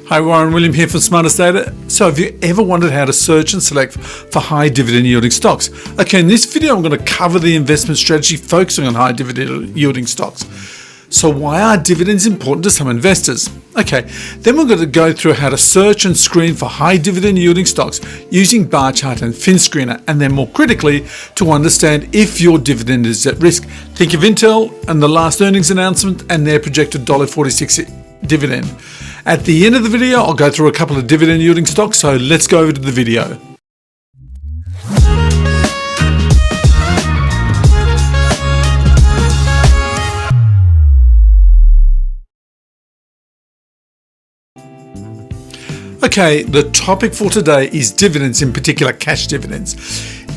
Hi, Warren William here from Smartest Data. So have you ever wondered how to search and select for high dividend yielding stocks? Okay, in this video I'm going to cover the investment strategy focusing on high dividend yielding stocks. So why are dividends important to some investors? Okay, then we're going to go through how to search and screen for high dividend yielding stocks using bar chart and FinScreener, and then more critically to understand if your dividend is at risk. Think of Intel and the last earnings announcement and their projected $1.46 dividend. At the end of the video, I'll go through a couple of dividend yielding stocks, so let's go over to the video. Okay, the topic for today is dividends, in particular cash dividends.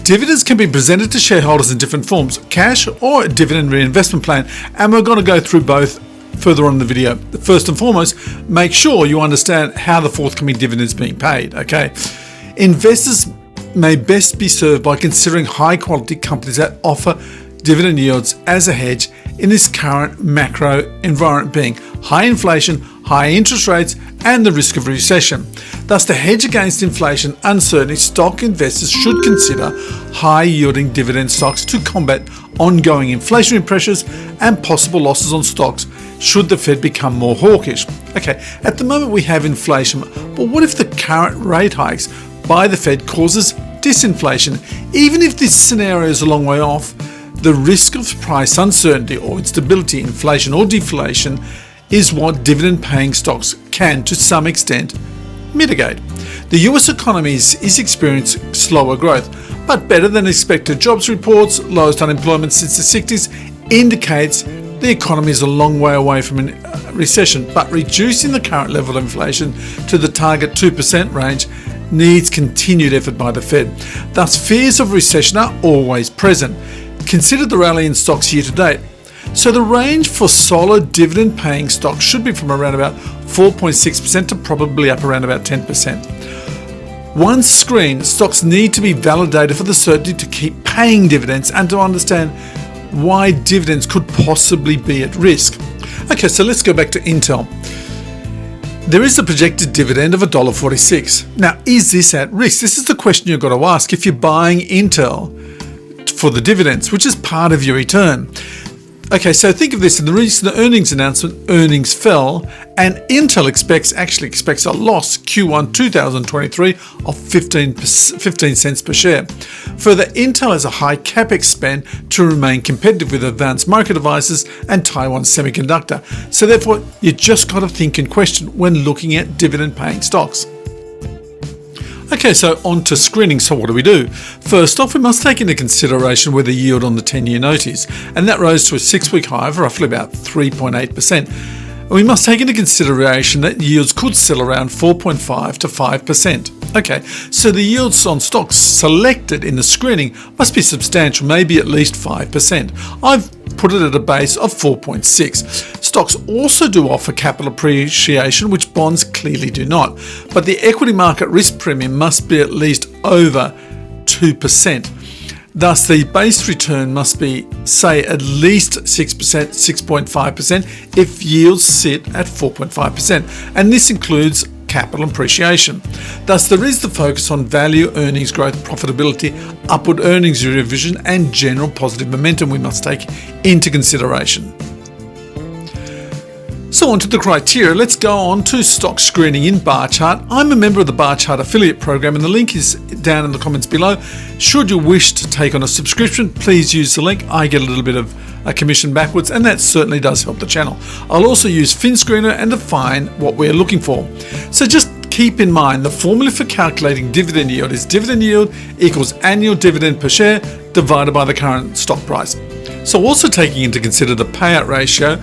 Dividends can be presented to shareholders in different forms, cash or a dividend reinvestment plan, and we're going to go through both further on in the video. First and foremost, make sure you understand how the forthcoming dividend is being paid. Okay, investors may best be served by considering high quality companies that offer dividend yields as a hedge in this current macro environment, being high inflation, high interest rates, and the risk of recession. Thus, to hedge against inflation uncertainty, stock investors should consider high yielding dividend stocks to combat ongoing inflationary pressures and possible losses on stocks should the Fed become more hawkish. Okay, at the moment we have inflation, but what if the current rate hikes by the Fed causes disinflation? Even if this scenario is a long way off, the risk of price uncertainty or instability, inflation or deflation, is what dividend paying stocks can to some extent mitigate. The US economy is experiencing slower growth, but better than expected jobs reports, lowest unemployment since the 60s, indicates the economy is a long way away from a recession, but reducing the current level of inflation to the target 2% range needs continued effort by the Fed. Thus, fears of recession are always present. Consider the rally in stocks year to date. So the range for solid dividend paying stocks should be from around about 4.6% to probably up around about 10%. Once screened, stocks need to be validated for the certainty to keep paying dividends and to understand why dividends could possibly be at risk. Okay, so let's go back to Intel. There is a projected dividend of $1.46. Now, is this at risk? This is the question you've got to ask if you're buying Intel for the dividends, which is part of your return. Okay, so think of this. In the recent earnings announcement, earnings fell, and Intel actually expects a loss Q1 2023 of 15 cents per share. Further, Intel has a high capex spend to remain competitive with advanced micro devices and Taiwan Semiconductor. So therefore, you just got to think and question when looking at dividend paying stocks. Okay, so on to screening. So what do we do? First off, we must take into consideration where the yield on the 10-year note is, and that rose to a 6-week high of roughly about 3.8%. And we must take into consideration that yields could settle around 4.5 to 5%. Okay, so the yields on stocks selected in the screening must be substantial, maybe at least 5%. I've put it at a base of 4.6. Stocks also do offer capital appreciation, which bonds clearly do not. But the equity market risk premium must be at least over 2%. Thus, the base return must be, say, at least 6%, 6.5% if yields sit at 4.5%. And this includes capital appreciation. Thus, there is the focus on value, earnings growth, profitability, upward earnings revision, and general positive momentum we must take into consideration. So on to the criteria. Let's go on to stock screening in bar chart. I'm a member of the bar chart affiliate program, and the link is down in the comments below. Should you wish to take on a subscription, please use the link. I get a little bit of a commission backwards, and that certainly does help the channel. I'll also use FinScreener and define what we're looking for. So just keep in mind the formula for calculating dividend yield is dividend yield equals annual dividend per share divided by the current stock price. So also taking into consider the payout ratio,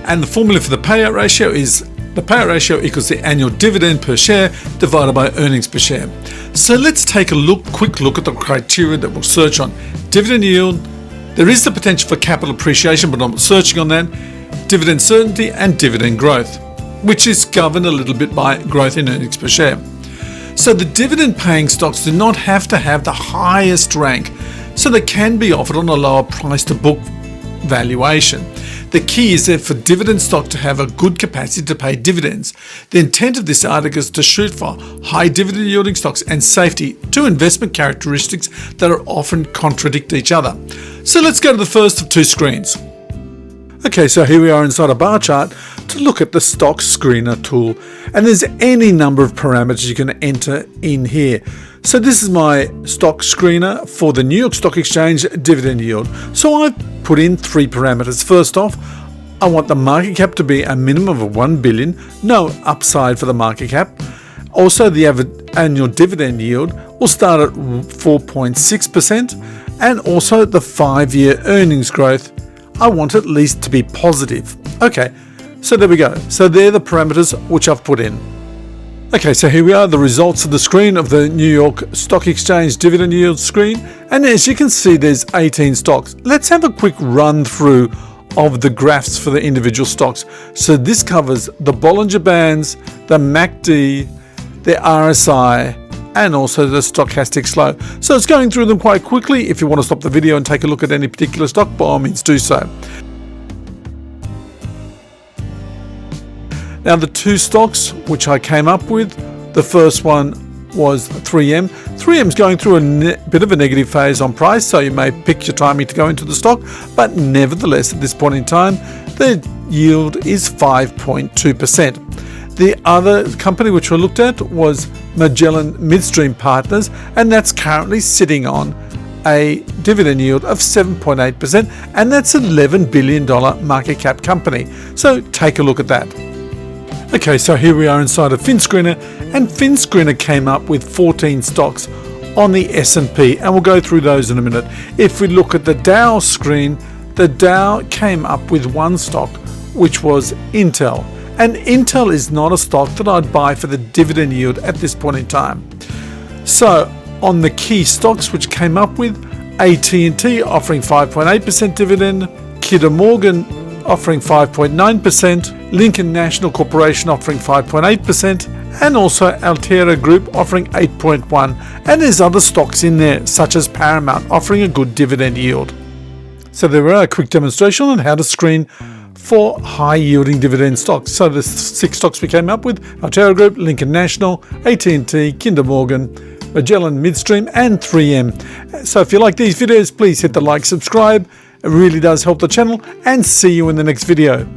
and the formula for the payout ratio is the payout ratio equals the annual dividend per share divided by earnings per share. So let's take a quick look at the criteria that we'll search on. Dividend yield, there is the potential for capital appreciation, but I'm not searching on that. Dividend certainty and dividend growth, which is governed a little bit by growth in earnings per share. So the dividend paying stocks do not have to have the highest rank, so they can be offered on a lower price to book valuation. The key is that for dividend stock to have a good capacity to pay dividends. The intent of this article is to shoot for high dividend yielding stocks and safety, two investment characteristics that are often contradict each other. So let's go to the first of two screens. Okay, so here we are inside a bar chart to look at the stock screener tool, and there's any number of parameters you can enter in here. So this is my stock screener for the New York Stock Exchange dividend yield. So I've put in three parameters. First off, I want the market cap to be a minimum of 1 billion, no upside for the market cap. Also, the annual dividend yield will start at 4.6%, and also the 5-year earnings growth, I want at least to be positive. Okay, so there we go. So they're the parameters which I've put in. Okay, so here we are, the results of the screen of the New York Stock Exchange dividend yield screen. And as you can see, there's 18 stocks. Let's have a quick run through of the graphs for the individual stocks. So this covers the Bollinger Bands, the MACD, the RSI, and also the stochastic slope. So it's going through them quite quickly. If you want to stop the video and take a look at any particular stock, by all means do so. Now the two stocks which I came up with, the first one was 3M. 3M's going through a bit of a negative phase on price, so you may pick your timing to go into the stock, but nevertheless at this point in time, the yield is 5.2%. The other company which we looked at was Magellan Midstream Partners, and that's currently sitting on a dividend yield of 7.8%, and that's an $11 billion market cap company. So take a look at that. Okay, so here we are inside of FinScreener, and FinScreener came up with 14 stocks on the S&P, and we'll go through those in a minute. If we look at the Dow screen, the Dow came up with one stock, which was Intel. And Intel is not a stock that I'd buy for the dividend yield at this point in time. So on the key stocks which came up with, AT&T offering 5.8% dividend, Kinder Morgan offering 5.9%, Lincoln National Corporation offering 5.8%, and also Altera Group offering 8.1%. And there's other stocks in there such as Paramount offering a good dividend yield. So there are a quick demonstration on how to screen for high yielding dividend stocks. So the 6 stocks we came up with: Altera Group, Lincoln National, AT&T, Kinder Morgan, Magellan Midstream, and 3M. So if you like these videos, please hit the like, subscribe. It really does help the channel, and see you in the next video.